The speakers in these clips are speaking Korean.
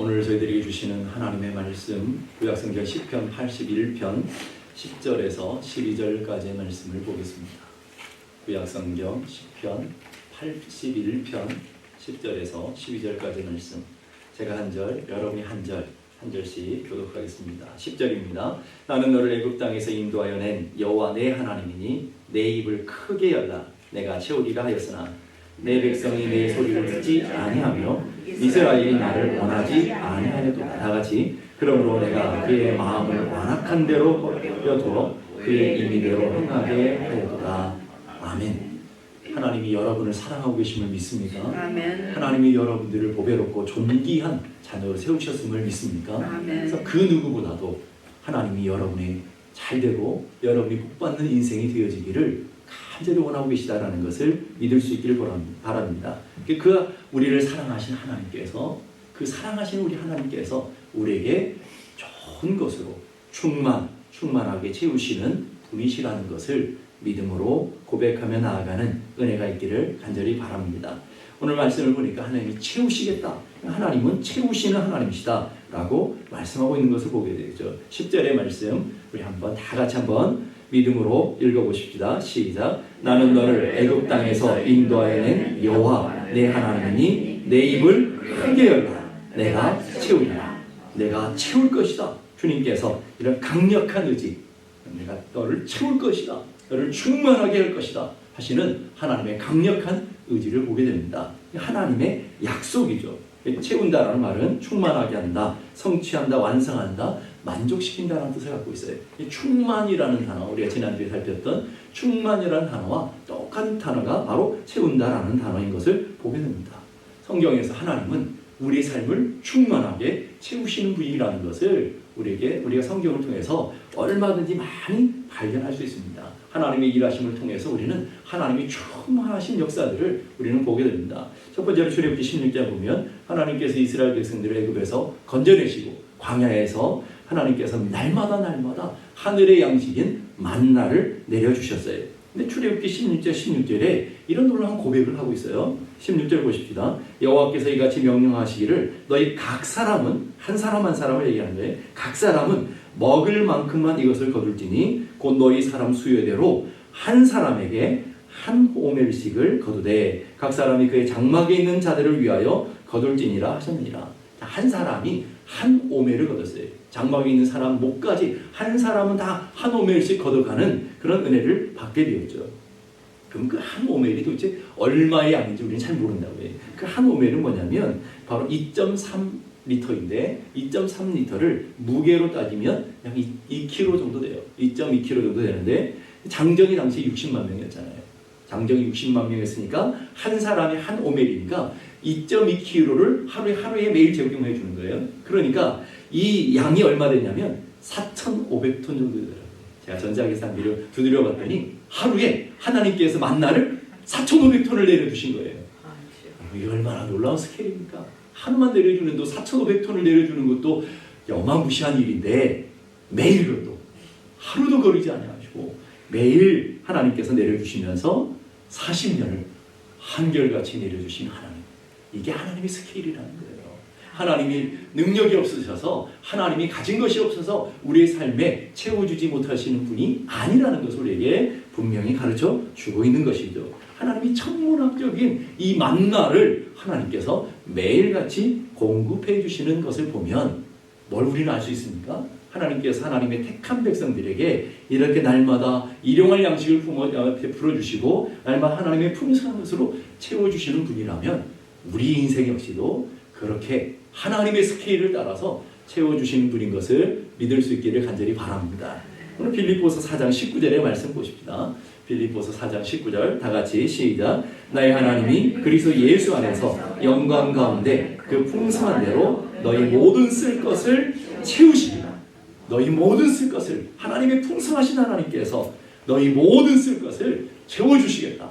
오늘 저희들에게 주시는 하나님의 말씀 구약성경 시편 81편 10절에서 12절까지의 말씀을 보겠습니다. 구약성경 시편 81편 10절에서 12절까지의 말씀, 제가 한 절, 여러분이 한 절씩 교독하겠습니다. 10절입니다. 나는 너를 애굽 땅에서 인도하여 낸 여호와 내 하나님이니 내 입을 크게 열라 내가 채우리라 하였으나 내 백성이 내 소리를 듣지 아니하며 이스라엘이 나를 원하지 아니하여도다. 다같이 그러므로 내가 그의 마음을 완악한 대로 버려두어 그의 임의대로 행하게 하여도다. 아멘. 하나님이 여러분을 사랑하고 계심을 믿습니까? 아멘. 하나님이 여러분들을 보배롭고 존귀한 자녀로 세우셨음을 믿습니까? 아멘. 그래서 그 누구보다도 하나님이 여러분이 잘되고 여러분이 복받는 인생이 되어지기를 간절히 원하고 계시다라는 것을 믿을 수 있기를 바랍니다. 그 우리를 사랑하신 하나님께서, 그 사랑하신 우리 하나님께서 우리에게 좋은 것으로 충만하게 채우시는 분이시라는 것을 믿음으로 고백하며 나아가는 은혜가 있기를 간절히 바랍니다. 오늘 말씀을 보니까 하나님이 채우시겠다, 하나님은 채우시는 하나님이시다 라고 말씀하고 있는 것을 보게 되죠. 10절의 말씀 우리 한번 다 같이 한번 믿음으로 읽어보십시다. 시작. 나는 너를 애굽 땅에서 인도하여 낸 여호와 내 하나님이니 내 입을 크게 열라 내가 채우리라. 내가 채울 것이다. 주님께서 이런 강력한 의지, 내가 너를 채울 것이다, 너를 충만하게 할 것이다 하시는 하나님의 강력한 의지를 보게 됩니다. 하나님의 약속이죠. 채운다라는 말은 충만하게 한다, 성취한다, 완성한다, 만족시킨다는 뜻을 갖고 있어요. 충만이라는 단어, 우리가 지난주에 살폈던 충만이라는 단어와 똑같은 단어가 바로 채운다라는 단어인 것을 보게 됩니다. 성경에서 하나님은 우리의 삶을 충만하게 채우시는 분이라는 것을 우리가 성경을 통해서 얼마든지 많이 발견할 수 있습니다. 하나님의 일하심을 통해서 우리는 하나님이 충만하신 역사들을 우리는 보게 됩니다. 첫 번째로 출애굽기 16장 보면 하나님께서 이스라엘 백성들을 애굽에서 건져내시고 광야에서 하나님께서 날마다 하늘의 양식인 만나를 내려주셨어요. 근데 출애굽기 16절에 이런 놀라운 고백을 하고 있어요. 16절 보십시다. 여호와께서 이같이 명령하시기를 너희 각 사람은, 한 사람 한 사람을 얘기하는 거예요. 각 사람은 먹을 만큼만 이것을 거둘지니 곧 너희 사람 수요대로 한 사람에게 한 오멜씩을 거두되 각 사람이 그의 장막에 있는 자들을 위하여 거둘지니라 하셨느니라. 한 사람이 한 오멜을 거뒀어요. 장막에 있는 사람 목까지 한 사람은 다 한 오멜씩 거둬가는 그런 은혜를 받게 되었죠. 그럼 그 한 오멜이 도대체 얼마의 양인지 우리는 잘 모른다고요. 그 한 오멜은 뭐냐면 바로 2.3리터인데 2.3리터를 무게로 따지면 약 2kg 정도 돼요. 2.2kg 정도 되는데 장정이 당시 60만 명이었잖아요. 장정이 60만 명이었으니까 한 사람이 한 오멜이니까 2.2kg를 하루에 매일 제공해 주는 거예요. 그러니까 이 양이 얼마 되냐면 4,500톤 정도 되더라고요. 제가 전자계산기를 두드려 봤더니 하루에 하나님께서 만나를 4,500톤을 내려주신 거예요. 이게 얼마나 놀라운 스케일입니까? 하루만 내려주는 도 4,500톤을 내려주는 것도 어마무시한 일인데 매일 그것도 하루도 거르지 않으시고 매일 하나님께서 내려주시면서 40년을 한결같이 내려주신 하나님, 이게 하나님의 스케일이라는 거예요. 하나님이 능력이 없으셔서, 하나님이 가진 것이 없어서 우리의 삶에 채워주지 못하시는 분이 아니라는 것을 우리에게 분명히 가르쳐 주고 있는 것이죠. 하나님이 천문학적인 이 만나를 하나님께서 매일같이 공급해 주시는 것을 보면 뭘 우리는 알 수 있습니까? 하나님께서 하나님의 택한 백성들에게 이렇게 날마다 일용할 양식을 베풀어 주시고 날마다 하나님의 풍성한 것으로 채워주시는 분이라면 우리 인생 역시도 그렇게 하나님의 스케일을 따라서 채워주시는 분인 것을 믿을 수 있기를 간절히 바랍니다. 오늘 빌립보서 4장 19절의 말씀 보십시다. 빌립보서 4장 19절 다 같이 시작. 나의 하나님이 그리스도 예수 안에서 영광 가운데 그 풍성한 대로 너희 모든 쓸 것을 채우시리라. 너희 모든 쓸 것을, 하나님의 풍성하신 하나님께서 너희 모든 쓸 것을 채워주시겠다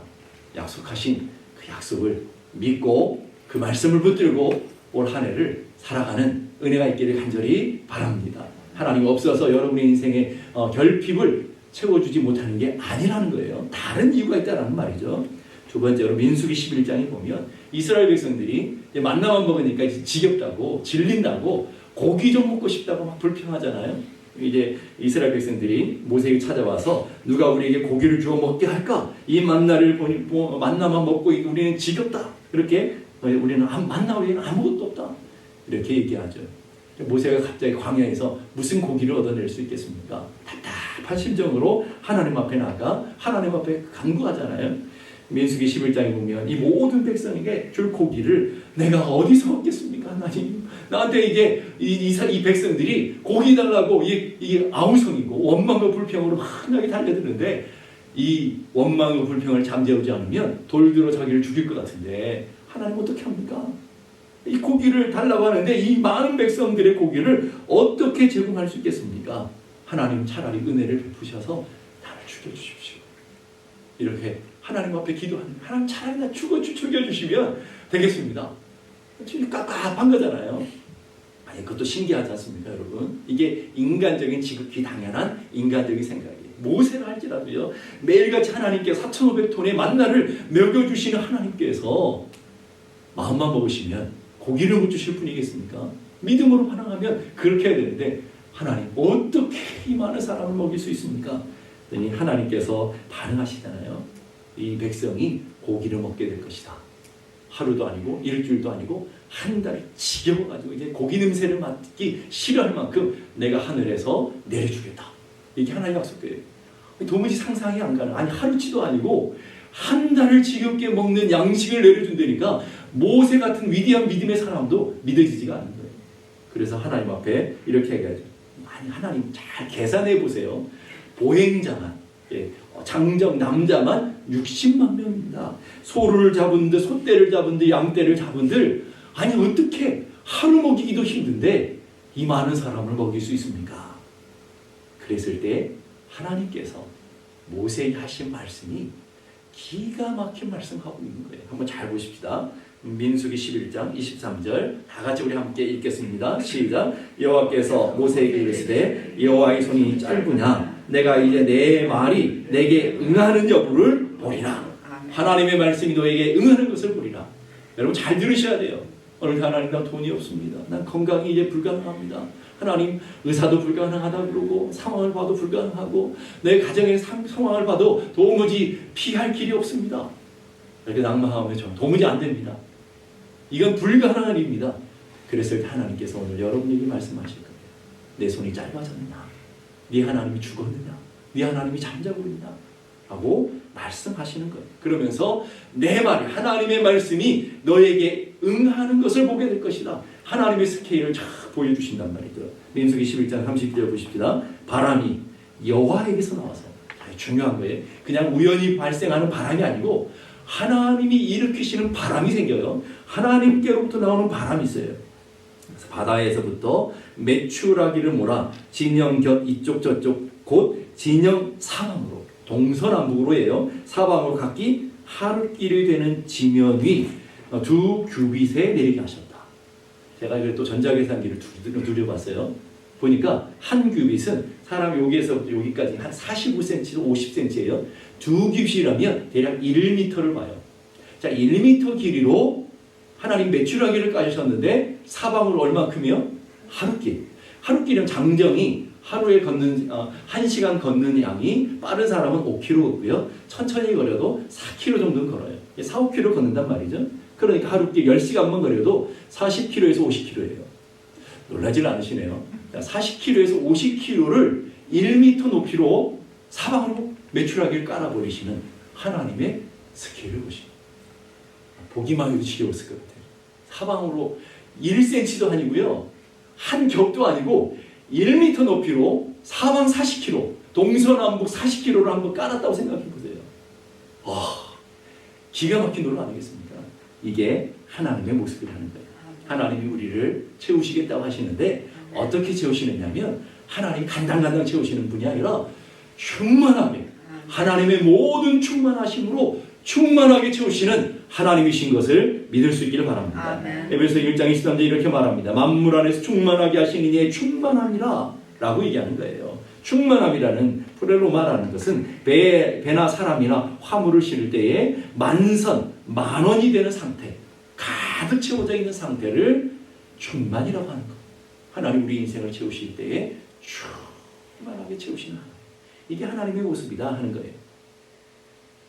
약속하신 그 약속을 믿고 그 말씀을 붙들고 올 한 해를 살아가는 은혜가 있기를 간절히 바랍니다. 하나님 없어서 여러분의 인생의 결핍을 채워주지 못하는 게 아니라는 거예요. 다른 이유가 있다는 말이죠. 두 번째로 민수기 11장에 보면 이스라엘 백성들이 이제 만나만 먹으니까 이제 지겹다고 질린다고 고기 좀 먹고 싶다고 막 불평하잖아요. 이제 이스라엘 백성들이 모세에게 찾아와서 누가 우리에게 고기를 주어 먹게 할까? 이 만나를 만나만 먹고 우리는 지겹다. 그렇게 우리는 만나 우리는 아무것도 없다. 이렇게 얘기하죠. 모세가 갑자기 광야에서 무슨 고기를 얻어낼 수 있겠습니까? 답답한 심정으로 하나님 앞에 나가 하나님 앞에 간구하잖아요. 민수기 11장에 보면 이 모든 백성에게 줄 고기를 내가 어디서 얻겠습니까? 하나님, 나한테 이제 이 백성들이 고기 달라고 이게 아우성이고 원망과 불평으로 만하게 달려드는데 이 원망과 불평을 잠재우지 않으면 돌들어 자기를 죽일 것 같은데 하나님 어떻게 합니까? 이 고기를 달라고 하는데 이 많은 백성들의 고기를 어떻게 제공할 수 있겠습니까? 하나님 차라리 은혜를 베푸셔서 나를 죽여주십시오. 이렇게 하나님 앞에 기도하는, 하나님 차라리 나 죽여주시면 되겠습니다. 지금 깝깝한 거잖아요. 아니, 그것도 신기하지 않습니까, 여러분? 이게 인간적인 지극히 당연한 인간적인 생각이에요. 모세를 할지라도요, 매일같이 하나님께서 4,500톤의 만나를 먹여주시는 하나님께서 마음만 먹으시면 고기를 못 주실 분이겠습니까? 믿음으로 반응하면 그렇게 해야 되는데 하나님 어떻게 이 많은 사람을 먹일 수 있습니까? 그랬더니 하나님께서 반응하시잖아요. 이 백성이 고기를 먹게 될 것이다. 하루도 아니고 일주일도 아니고 한 달이 지겨워가지고 이제 고기 냄새를 맡기 싫어할 만큼 내가 하늘에서 내려주겠다. 이게 하나님 약속이에요. 도무지 상상이 안 가는, 아니 하루치도 아니고 한 달을 지겹게 먹는 양식을 내려준다니까 모세 같은 위대한 믿음의 사람도 믿어지지가 않는 거예요. 그래서 하나님 앞에 이렇게 얘기하죠. 아니 하나님 잘 계산해 보세요. 보행자만, 장정 남자만 60만 명입니다. 소를 잡은들, 소떼를 잡은들, 양떼를 잡은들, 아니 어떻게 하루 먹이기도 힘든데 이 많은 사람을 먹일 수 있습니까? 그랬을 때 하나님께서 모세에게 하신 말씀이 기가 막힌 말씀하고 있는 거예요. 한번 잘 보십시다. 민수기 11장 23절 다 같이 우리 함께 읽겠습니다. 시작. 여호와께서 모세에게 이르시되 여호와의 손이 짧으냐 내가 이제 내 말이 내게 응하는 여부를 보리라. 하나님의 말씀이 너에게 응하는 것을 보리라. 여러분 잘 들으셔야 돼요. 오늘 하나님 나 돈이 없습니다. 난 건강이 이제 불가능합니다. 하나님 의사도 불가능하다 그러고 상황을 봐도 불가능하고 내 가정의 상황을 봐도 도무지 피할 길이 없습니다. 이렇게 낭만하면 좀 도무지 안 됩니다. 이건 불가능한 일입니다. 그랬을 때 하나님께서 오늘 여러분에게 말씀하실 거예요. 내 손이 짧아졌느냐? 네 하나님이 죽었느냐? 네 하나님이 잠자고 있느냐? 하고 말씀하시는 거예요. 그러면서 내 말이 하나님의 말씀이 너에게 응하는 것을 보게 될 것이다. 하나님의 스케일을 쫙 보여주신단 말이죠. 민수기 11장 30절 보십시다. 바람이 여호와에게서 나와서, 중요한 거예요. 그냥 우연히 발생하는 바람이 아니고 하나님이 일으키시는 바람이 생겨요. 하나님께로부터 나오는 바람이 있어요. 그래서 바다에서부터 메추라기를 몰아 진영 곁 이쪽 저쪽 곧 진영 사방으로 동서남북으로 해요. 사방으로 각기 하루길이 되는 지면 위 2규빗에 내리게 하셨다. 제가 또 전자계산기를 두려봤어요. 보니까 한 규빗은 사람 여기에서 여기까지 한 45cm에서 50cm예요. 2규빗이라면 대략 1m를 봐요. 자, 1m 길이로 하나님 메추라기를 까주셨는데 사방으로 얼마큼이요? 하루길. 하루길은 장정이 하루에 걷는 1시간 걷는 양이 빠른 사람은 5km고요. 천천히 걸어도 4km 정도는 걸어요. 4, 5km 걷는단 말이죠. 그러니까 하루길 10시간만 걸어도 40km에서 50km예요. 놀라질 않으시네요. 40km에서 50km를 1m 높이로 사방으로 메추라기를 깔아버리시는 하나님의 스케일을 보십니다. 보기만 해도 지겨웠을 것 같아요. 사방으로 1cm도 아니고요. 한 겹도 아니고 1m 높이로 사방 40km, 동서남북 40km를 한번 깔았다고 생각해 보세요. 기가 막힌 노력 아니겠습니까? 이게 하나님의 모습이라는 거예요. 하나님이 우리를 채우시겠다고 하시는데 어떻게 채우시느냐면 하나님이 간당간당 채우시는 분이 아니라 충만하게 하나님의 모든 충만하심으로 충만하게 채우시는 하나님이신 것을 믿을 수 있기를 바랍니다. 에베소 1장 23절 이렇게 말합니다. 만물 안에서 충만하게 하신 이의 충만함이라 라고 얘기하는 거예요. 충만함이라는 프레로마라는 것은 배나 사람이나 화물을 실을 때에 만원이 되는 상태, 가득 채워져 있는 상태를 충만이라고 하는 것. 하나님 우리 인생을 채우실 때에 충만하게 채우시는 하나님. 이게 하나님의 모습이다 하는 거예요.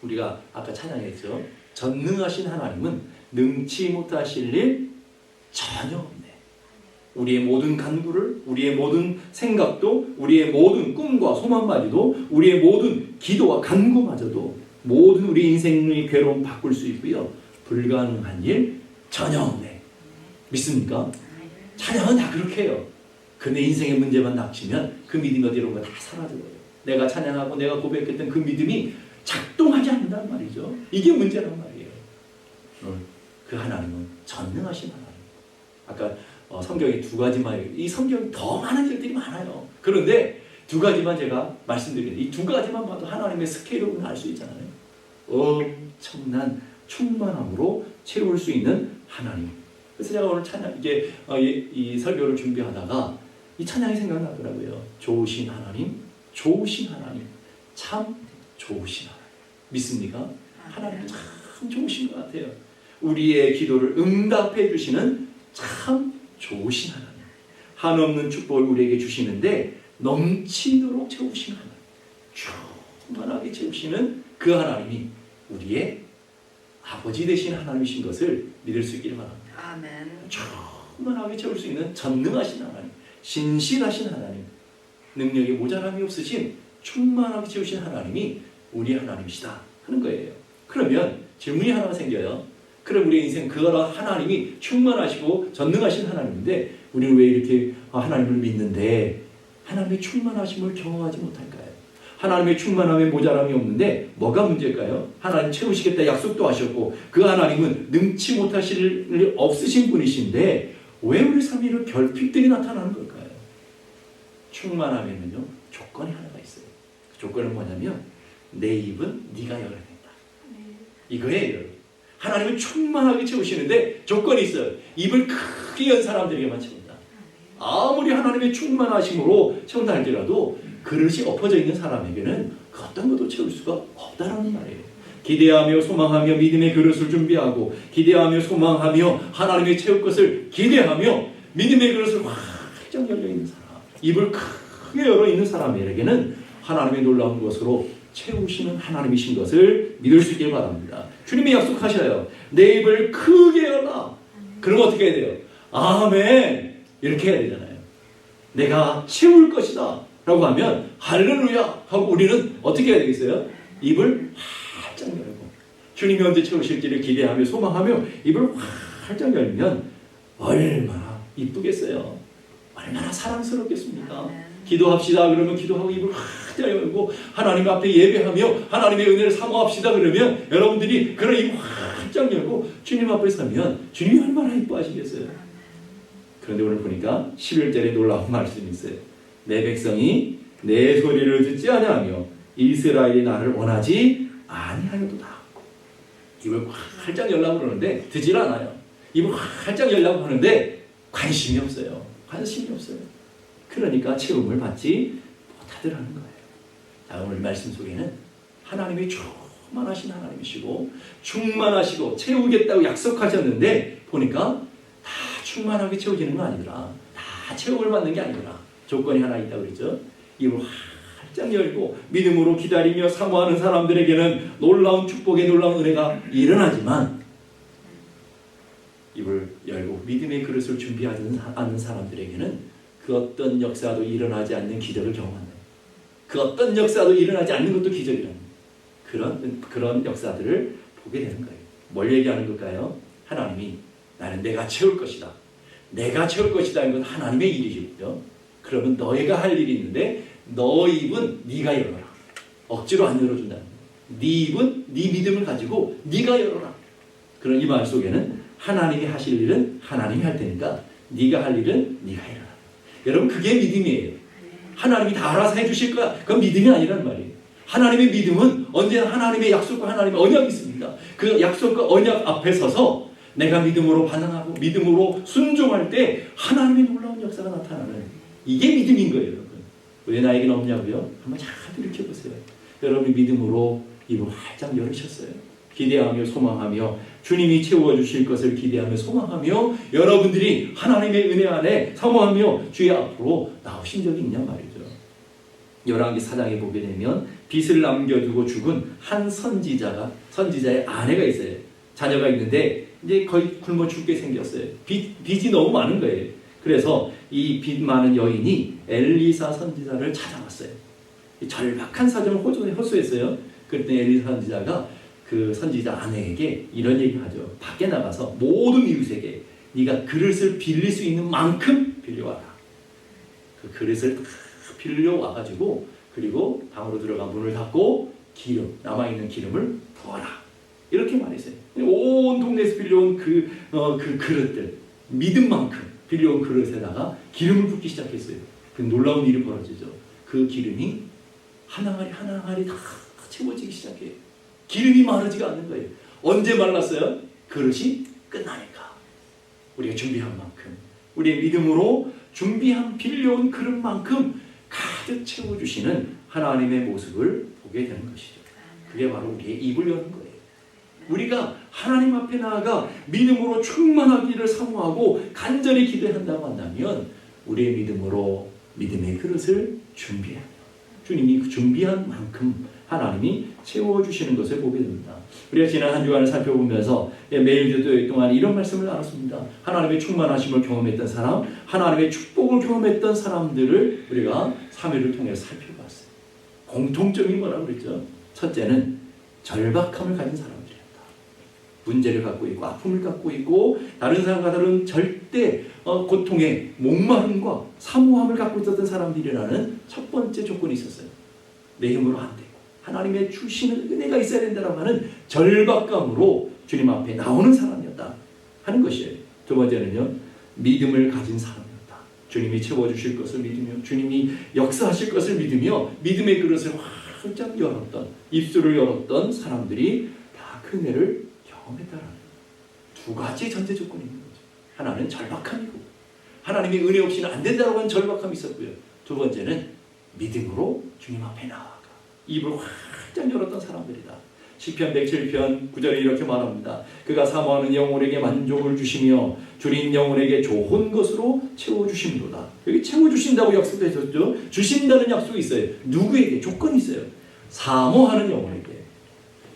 우리가 아까 찬양했죠. 전능하신 하나님은 능치 못하실 일 전혀 없네. 우리의 모든 간구를, 우리의 모든 생각도, 우리의 모든 꿈과 소망마저도, 우리의 모든 기도와 간구마저도 모든 우리 인생의 괴로움 바꿀 수 있고요. 불가능한 일 전혀 없네. 믿습니까? 찬양은 다 그렇게 해요. 근데 인생의 문제만 닥치면 그 믿음이 어디로 다 사라져요. 내가 찬양하고 내가 고백했던 그 믿음이 작동하지 않는단 말이죠. 이게 문제란 말이에요. 그 하나님은 전능하신 하나님. 아까 성경에 두 가지만, 이 성경이 더 많은 일들이 많아요. 그런데 두 가지만 제가 말씀드리는데 이 두 가지만 봐도 하나님의 스케일을 알 수 있잖아요. 엄청난 충만함으로 채울 수 있는 하나님. 그래서 제가 오늘 찬양, 이게 이 설교를 준비하다가 이 찬양이 생각나더라고요. 좋으신 하나님, 좋으신 하나님, 참 좋으신 하나님. 믿습니까? 하나님 참 좋으신 것 같아요. 우리의 기도를 응답해 주시는 참 좋으신 하나님. 한없는 축복을 우리에게 주시는데 넘치도록 채우신 하나님. 충만하게 채우시는 그 하나님이 우리의 아버지 되신 하나님이신 것을 믿을 수 있기를 바랍니다. 아멘. 충만하게 채울 수 있는 전능하신 하나님, 신실하신 하나님, 능력에 모자람이 없으신 충만하게 채우신 하나님이 우리 하나님이시다 하는 거예요. 그러면 질문이 하나가 생겨요. 그럼 우리 인생 그거랑 하나님이 충만하시고 전능하신 하나님인데 우리는 왜 이렇게 하나님을 믿는데 하나님의 충만하심을 경험하지 못할까요? 하나님의 충만함에 모자람이 없는데 뭐가 문제일까요? 하나님 채우시겠다 약속도 하셨고 그 하나님은 능치 못하실 일 없으신 분이신데 왜 우리 삶에 이런 결핍들이 나타나는 걸까요? 충만함에는요 조건이 하나가 있어요. 그 조건은 뭐냐면 내 입은 네가 열어야 된다. 이거예요. 하나님은 충만하게 채우시는데 조건이 있어요. 입을 크게 연 사람들에게만 채운다. 아무리 하나님의 충만하심으로 채운다 할지라도 그릇이 엎어져 있는 사람에게는 그 어떤 것도 채울 수가 없다라는 말이에요. 기대하며 소망하며 믿음의 그릇을 준비하고 기대하며 소망하며 하나님의 채울 것을 기대하며 믿음의 그릇을 활짝 열려 있는 사람, 입을 크게 열어 있는 사람에게는 하나님의 놀라운 것으로 채우시는 하나님이신 것을 믿을 수 있길 바랍니다. 주님이 약속하셔요. 내 입을 크게 열라. 그럼 어떻게 해야 돼요? 아멘. 이렇게 해야 되잖아요. 내가 채울 것이다 라고 하면 할렐루야 하고 우리는 어떻게 해야 되겠어요? 입을 활짝 열고 주님이 언제 채우실지를 기대하며 소망하며 입을 활짝 열면 얼마나 이쁘겠어요. 얼마나 사랑스럽겠습니까? 기도합시다 그러면 기도하고 입을 활짝 열고 하나님 앞에 예배하며 하나님의 은혜를 사모합시다 그러면 여러분들이 그런 입을 활짝 열고 주님 앞에 서면 주님이 얼마나 이뻐하시겠어요? 그런데 오늘 보니까 11절에 놀라운 말씀이 있어요. 내 백성이 내 소리를 듣지 아니하며 이스라엘이 나를 원하지 아니하여도다. 입을 활짝 열라고 그러는데 듣질 않아요. 입을 활짝 열라고 하는데 관심이 없어요. 관심이 없어요. 그러니까 채움을 받지 못하더라는 거예요. 자, 오늘 말씀 속에는 하나님이 충만하신 하나님이시고 충만하시고 채우겠다고 약속하셨는데 보니까 다 충만하게 채워지는 건 아니더라. 다 채움을 받는 게 아니더라. 조건이 하나 있다고 그랬죠. 입을 활짝 열고 믿음으로 기다리며 사모하는 사람들에게는 놀라운 축복의 놀라운 은혜가 일어나지만 입을 열고 믿음의 그릇을 준비하지 않는 사람들에게는 그 어떤 역사도 일어나지 않는 기적을 경험한다. 그 어떤 역사도 일어나지 않는 것도 기적이라는 그런 역사들을 보게 되는 거예요. 뭘 얘기하는 걸까요? 하나님이 나는 내가 채울 것이다. 내가 채울 것이다. 이건 하나님의 일이고요. 그러면 너희가 할 일이 있는데 너 입은 네가 열어라. 억지로 안 열어준다. 네 입은 네 믿음을 가지고 네가 열어라. 그런 이 말 속에는 하나님이 하실 일은 하나님이 할 테니까 네가 할 일은 네가 해라. 여러분 그게 믿음이에요. 하나님이 다 알아서 해주실 거야. 그건 믿음이 아니란 말이에요. 하나님의 믿음은 언제나 하나님의 약속과 하나님의 언약이 있습니다. 그 약속과 언약 앞에 서서 내가 믿음으로 반응하고 믿음으로 순종할 때 하나님의 놀라운 역사가 나타나는 이게 믿음인 거예요. 여러분. 왜 나에게는 없냐고요? 한번 잘 들이켜보세요. 여러분이 믿음으로 입을 활짝 열으셨어요. 기대하며 소망하며 주님이 채워주실 것을 기대하며 소망하며 여러분들이 하나님의 은혜 안에 사모하며 주의 앞으로 나오신 적이 있냐 말이죠. 열왕기 4장에 보게 되면 빚을 남겨두고 죽은 한 선지자의 아내가 있어요. 자녀가 있는데 이제 거의 굶어 죽게 생겼어요. 빚이 너무 많은 거예요. 그래서 이 빚 많은 여인이 엘리사 선지자를 찾아왔어요. 절박한 사정을 호소했어요. 그랬더니 엘리사 선지자가 그 선지자 아내에게 이런 얘기를 하죠. 밖에 나가서 모든 이웃에게 네가 그릇을 빌릴 수 있는 만큼 빌려와라. 그 그릇을 다 빌려와가지고 그리고 방으로 들어가 문을 닫고 남아있는 기름을 부어라. 이렇게 말했어요. 온 동네에서 빌려온 그 그릇들, 믿음만큼 빌려온 그릇에다가 기름을 붓기 시작했어요. 그 놀라운 일이 벌어지죠. 그 기름이 한 항아리 다 채워지기 시작해요. 기름이 마르지가 않는 거예요. 언제 말랐어요? 그릇이 끝나니까. 우리가 준비한 만큼, 우리의 믿음으로 준비한 빌려온 그릇만큼 가득 채워주시는 하나님의 모습을 보게 되는 것이죠. 그게 바로 우리의 입을 여는 거예요. 우리가 하나님 앞에 나아가 믿음으로 충만하기를 사모하고 간절히 기도한다고 한다면 우리의 믿음으로 믿음의 그릇을 준비해야 돼요. 주님이 그 준비한 만큼 하나님이 채워주시는 것을 보게 됩니다. 우리가 지난 한 주간을 살펴보면서 매일 동안 이런 말씀을 나눴습니다. 하나님의 충만하심을 경험했던 사람, 하나님의 축복을 경험했던 사람들을 우리가 3회를 통해서 살펴봤어요. 공통점이 뭐라고 그랬죠? 첫째는 절박함을 가진 사람들이었다. 문제를 갖고 있고 아픔을 갖고 있고 다른 사람과 다른 절대 고통의 목마름과 사모함을 갖고 있었던 사람들이라는 첫 번째 조건이 있었어요. 내 힘으로 안 되고 하나님의 주시는 은혜가 있어야 된다라고 하는 절박감으로 주님 앞에 나오는 사람이었다 하는 것이에요. 두 번째는요, 믿음을 가진 사람이었다. 주님이 채워주실 것을 믿으며 주님이 역사하실 것을 믿으며 믿음의 그릇을 활짝 열었던, 입술을 열었던 사람들이 다 그 은혜를 경험했다라는 두 가지 전제 조건이 있는 거죠. 하나는 절박함이고 하나님의 은혜 없이는 안 된다고 하는 절박함이 있었고요. 두 번째는 믿음으로 주님 앞에 나아가 입을 활짝 열었던 사람들이다. 시편 107편 9절에 이렇게 말합니다. 그가 사모하는 영혼에게 만족을 주시며 줄인 영혼에게 좋은 것으로 채워주심이로다. 여기 채워주신다고 약속했었죠. 주신다는 약속이 있어요. 누구에게? 조건이 있어요. 사모하는 영혼에게,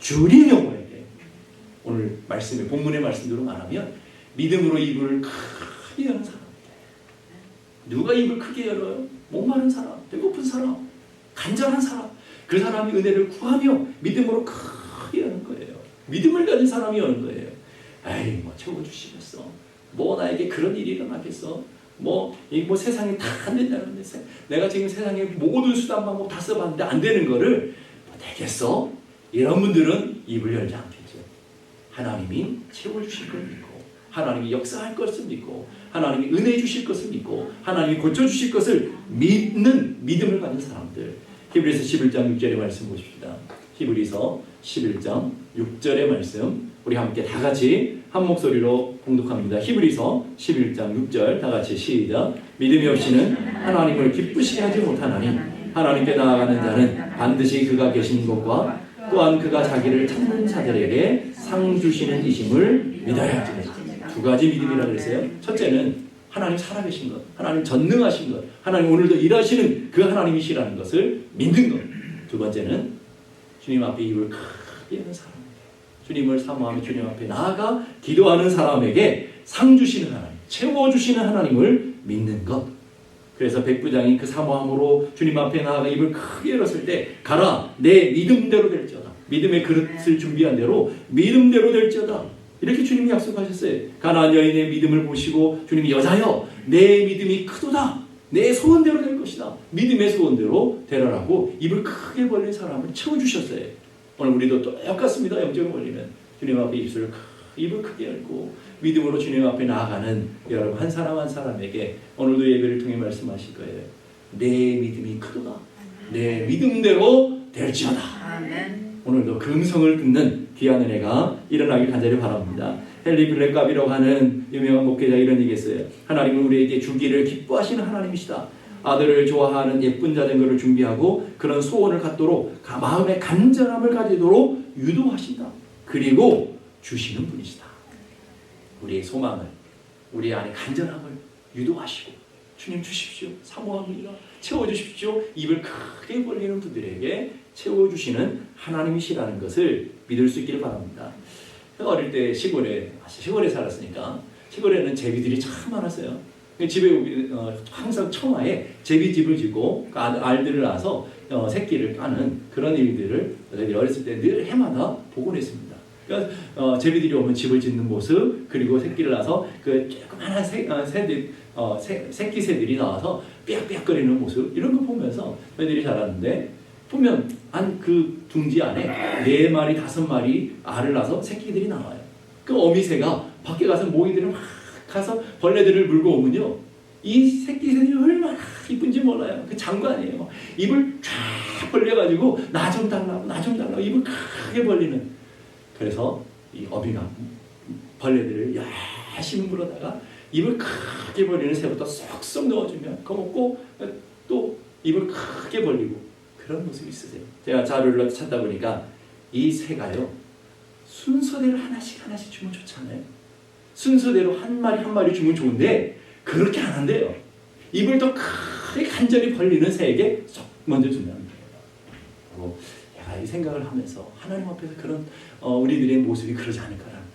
줄인 영혼에게. 오늘 말씀에 본문의 말씀대로 말하면 믿음으로 입을 크게 여는 사람. 누가 입을 크게 열어요? 목마른 사람, 배고픈 사람, 간절한 사람. 그 사람이 은혜를 구하며 믿음으로 크게 여는 거예요. 믿음을 가진 사람이 여는 거예요. 에이, 뭐 채워주시겠어. 뭐 나에게 그런 일이 일어나겠어. 뭐 세상에 다 안 된다는데 내가 지금 세상에 모든 수단 방법 다 써봤는데 안 되는 거를 뭐 되겠어? 이런 분들은 입을 열지 않겠죠. 하나님이 채워주실 걸 믿고 하나님이 역사할 것을 믿고 하나님이 은혜 주실 것을 믿고 하나님이 고쳐주실 것을 믿는 믿음을 가진 사람들. 히브리서 11장 6절의 말씀 보십시다. 히브리서 11장 6절의 말씀 우리 함께 다 같이 한 목소리로 봉독합니다. 히브리서 11장 6절 다 같이 시작. 믿음이 없이는 하나님을 기쁘시게 하지 못하나니 하나님께 나아가는 자는 반드시 그가 계신 것과 또한 그가 자기를 찾는 자들에게 상 주시는 이심을 믿어야 합니다. 두 가지 믿음이라고 그랬어요. 첫째는 하나님 살아계신 것, 하나님 전능하신 것, 하나님 오늘도 일하시는 그 하나님이시라는 것을 믿는 것. 두 번째는 주님 앞에 입을 크게 여는 사람입니다. 주님을 사모하며 주님 앞에 나아가 기도하는 사람에게 상 주시는 하나님, 채워주시는 하나님을 믿는 것. 그래서 백부장이 그 사모함으로 주님 앞에 나아가 입을 크게 열었을 때 가라 내 믿음대로 될지어다. 믿음의 그릇을 준비한 대로 믿음대로 될지어다. 이렇게 주님이 약속하셨어요. 가나안 여인의 믿음을 보시고 주님이 여자여 내 믿음이 크도다. 내 소원대로 될 것이다. 믿음의 소원대로 되라라고 입을 크게 벌린 사람을 채워주셨어요. 오늘 우리도 똑같습니다. 영적인 원리는 주님 앞에 입을 크게 열고 믿음으로 주님 앞에 나아가는 여러분 한 사람 한 사람에게 오늘도 예배를 통해 말씀하실 거예요. 내 믿음이 크도다. 내 믿음대로 될지어다. 아멘. 오늘도 그 음성을 듣는 귀한 은혜가 일어나길 간절히 바랍니다. 헨리 블랙갑이라고 하는 유명한 목회자 이런 얘기했어요. 하나님은 우리에게 주기를 기뻐하시는 하나님이시다. 아들을 좋아하는 예쁜 자전거를 준비하고 그런 소원을 갖도록 마음의 간절함을 가지도록 유도하신다. 그리고 주시는 분이시다. 우리의 소망을, 우리 안에 간절함을 유도하시고 주님 주십시오. 사모합니다. 채워주십시오. 입을 크게 벌리는 분들에게 채워주시는 하나님이시라는 것을 믿을 수 있기를 바랍니다. 어릴 때 시골에 살았으니까 시골에는 제비들이 참 많았어요. 집에 항상 청하에 제비집을 짓고 알들을 낳아서 새끼를 까는 그런 일들을 저희들이 어렸을 때 늘 해마다 보곤 했습니다. 그러니까 제비들이 오면 집을 짓는 모습, 그리고 새끼를 낳아서 그 조그만한 새끼 새들이 나와서 삐약삐약거리는 모습, 이런 거 보면서 저희들이 자랐는데, 보면 그 둥지 안에 4마리 5마리 알을 낳아서 새끼들이 나와요. 그 어미새가 밖에 가서 모이들을 막 가서 벌레들을 물고 오면요, 이 새끼새들이 얼마나 이쁜지 몰라요. 그 장관이에요. 입을 쫙 벌려가지고 나 좀 달라고, 나 좀 달라고 입을 크게 벌리는. 그래서 이 어미가 벌레들을 열심히 물어다가 입을 크게 벌리는 새부터 쏙쏙 넣어주면 거먹고 또 입을 크게 벌리고, 그런 모습이 있으세요. 제가 자료를 찾다 보니까 이 새가요, 순서대로 하나씩 주면 좋잖아요. 순서대로 한 마리 주면 좋은데 그렇게 안 한대요. 입을 더 크게 간절히 벌리는 새에게 쏙 먼저 준다는 거예요. 제가 이 생각을 하면서 하나님 앞에서 그런 우리들의 모습이 그러지 않을까라는 거예요.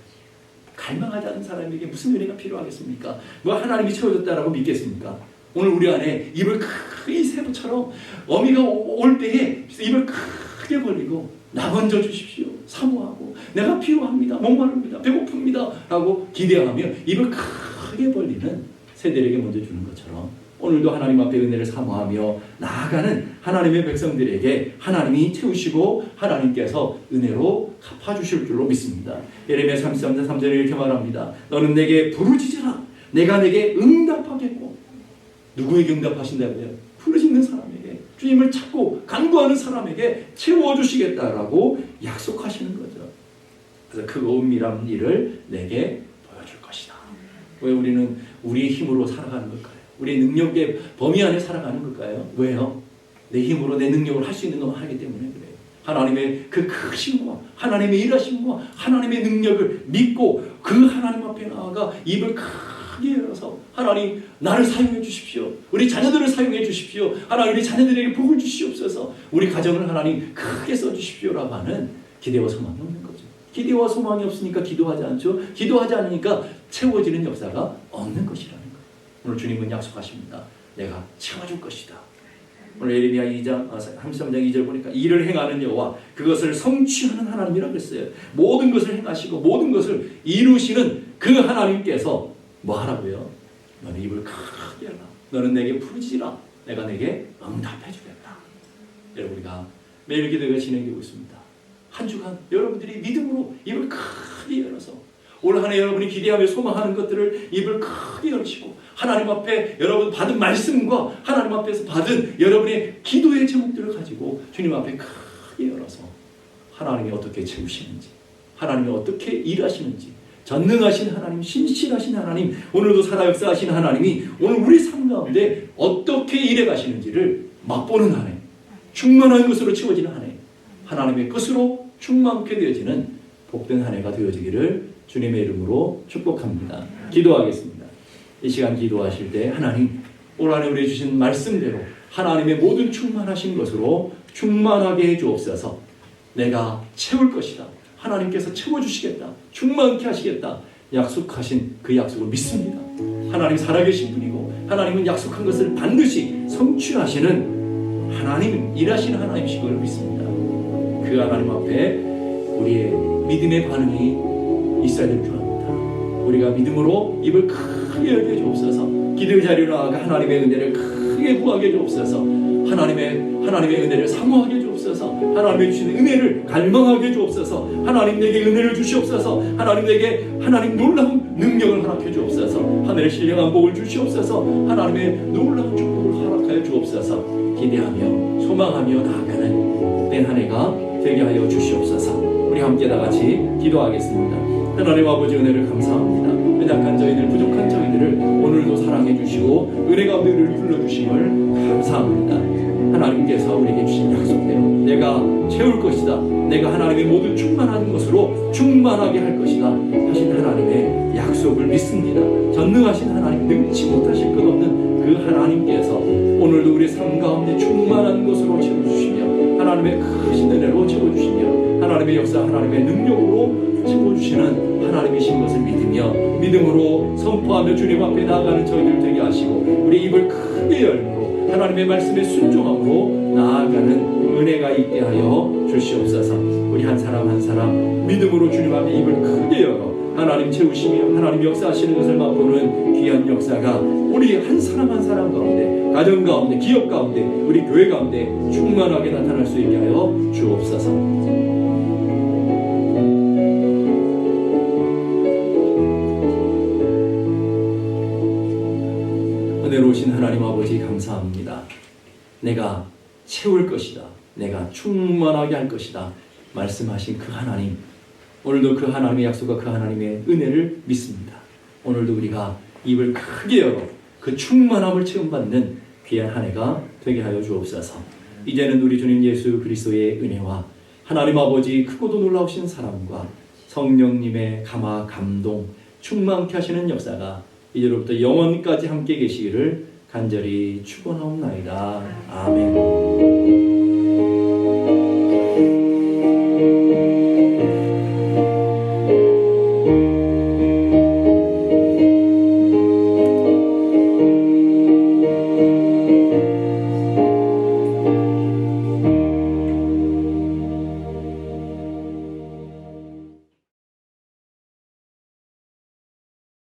갈망하지 않는 사람에게 무슨 은혜가 필요하겠습니까? 뭐 하나님이 채워줬다라고 믿겠습니까? 오늘 우리 안에 입을 크게 새부처럼 어미가 올 때에 입을 크게 벌리고 나 먼저 주십시오. 사모하고 내가 필요합니다. 목마릅니다. 배고픕니다. 라고 기대하며 입을 크게 벌리는 새들에게 먼저 주는 것처럼 오늘도 하나님 앞에 은혜를 사모하며 나아가는 하나님의 백성들에게 하나님이 채우시고 하나님께서 은혜로 갚아주실 줄로 믿습니다. 예레미야 33장 3절에 이렇게 말합니다. 너는 내게 부르짖으라. 내가 내게 응답하겠고. 누구에게 응답하신다고요? 부르짖는 사람에게, 주님을 찾고 간구하는 사람에게 채워주시겠다라고 약속하시는 거죠. 그래서 그 은밀한 일을 내게 보여줄 것이다. 왜 우리는 우리의 힘으로 살아가는 걸까요? 우리의 능력의 범위 안에 살아가는 걸까요? 왜요? 내 힘으로 내 능력을 할 수 있는 것만 하기 때문에 그래요. 하나님의 그 크심과 하나님의 일하심과 하나님의 능력을 믿고 그 하나님 앞에 나아가 입을 크게 열어서 하나님 나를 사용해 주십시오. 우리 자녀들을 사용해 주십시오. 하나님 우리 자녀들에게 복을 주시옵소서. 우리 가정을 하나님 크게 써주십시오라고 하는 기대와 소망이 없는 거죠. 기대와 소망이 없으니까 기도하지 않죠. 기도하지 않으니까 채워지는 역사가 없는 것이라는 거예요. 오늘 주님은 약속하십니다. 내가 채워줄 것이다. 오늘 예레미야 33장 2절 보니까 이를 행하는 여호와, 그것을 성취하는 하나님이라고 했어요. 모든 것을 행하시고 모든 것을 이루시는 그 하나님께서 뭐 하라고요? 너는 입을 크게 열라. 너는 내게 부르짖으라. 내가 내게 응답해 주겠다. 여러분, 우리가 매일 기도가 진행되고 있습니다. 한 주간 여러분들이 믿음으로 입을 크게 열어서 올 한 해 여러분이 기대하며 소망하는 것들을 입을 크게 열으시고 하나님 앞에 여러분 받은 말씀과 하나님 앞에서 받은 여러분의 기도의 제목들을 가지고 주님 앞에 크게 열어서 하나님이 어떻게 채우시는지, 하나님이 어떻게 일하시는지, 전능하신 하나님, 신실하신 하나님, 오늘도 살아 역사하신 하나님이 오늘 우리 삶 가운데 어떻게 일해 가시는지를 맛보는 한 해, 충만한 것으로 채워지는 한 해, 하나님의 것으로 충만케 되어지는 복된 한 해가 되어지기를 주님의 이름으로 축복합니다. 기도하겠습니다. 이 시간 기도하실 때 하나님, 올 한 해 우리에게 주신 말씀대로 하나님의 모든 충만하신 것으로 충만하게 해주옵소서. 내가 채울 것이다. 하나님께서 채워주시겠다. 충만케 하시겠다. 약속하신 그 약속을 믿습니다. 하나님 살아계신 분이고 하나님은 약속한 것을 반드시 성취하시는 하나님, 일하시는 하나님이신 걸 믿습니다. 그 하나님 앞에 우리의 믿음의 반응이 있어야 될 줄 압니다. 우리가 믿음으로 입을 크게 열게 주옵소서. 기도의 자리로 나아가 하나님의 은혜를 크게 구하게 주옵소서. 하나님의 은혜를 사모하게 주옵소서. 하나님의 주신 은혜를 갈망하게 주옵소서. 하나님 내게 은혜를 주시옵소서. 하나님 내게 하나님 놀라운 능력을 허락해 주옵소서. 하늘의 신령한 복을 주시옵소서. 하나님의 놀라운 축복을 허락하여 주옵소서. 기대하며 소망하며 나아가는 복된 한 해가 되게 하여 주시옵소서. 우리 함께 다 같이 기도하겠습니다. 하나님 아버지, 은혜를 감사합니다. 연약한 저희들, 부족한 저희들을 오늘도 살아 사랑해 주시고 은혜 가운데 우리를 불러주심을 감사합니다. 하나님께서 우리에게 주신 약속대로 내가 채울 것이다, 내가 하나님의 모든 충만한 것으로 충만하게 할 것이다 하신 하나님의 약속을 믿습니다. 전능하신 하나님, 능치 못하실 것 없는 그 하나님께서 오늘도 우리 삶 가운데 충만한 것으로 채워주시며 하나님의 크신 은혜로 채워주시며 하나님의 역사, 하나님의 능력으로 채워주시는 하나님이신 것을 믿으며 믿음으로 선포하며 주님 앞에 나아가는 저희들 되게 하시고 우리 입을 크게 열고 하나님의 말씀에 순종함으로 나아가는 은혜가 있게 하여 주시옵소서. 우리 한 사람 한 사람 믿음으로 주님 앞에 입을 크게 열어 하나님 채우시며 하나님 역사하시는 것을 맛보는 귀한 역사가 우리 한 사람 한 사람 가운데, 가정 가운데, 기업 가운데, 우리 교회 가운데 충만하게 나타날 수 있게 하여 주옵소서. 은혜로우신 하나님 아버지 감사합니다. 내가 채울 것이다, 내가 충만하게 할 것이다 말씀하신 그 하나님, 오늘도 그 하나님의 약속과 그 하나님의 은혜를 믿습니다. 오늘도 우리가 입을 크게 열어 그 충만함을 체험받는 귀한 한 해가 되게 하여 주옵소서. 이제는 우리 주님 예수 그리스도의 은혜와 하나님 아버지 크고도 놀라우신 사랑과 성령님의 감화 감동 충만케 하시는 역사가 이제로부터 영원까지 함께 계시기를 간절히 축원하옵나이다. 아멘.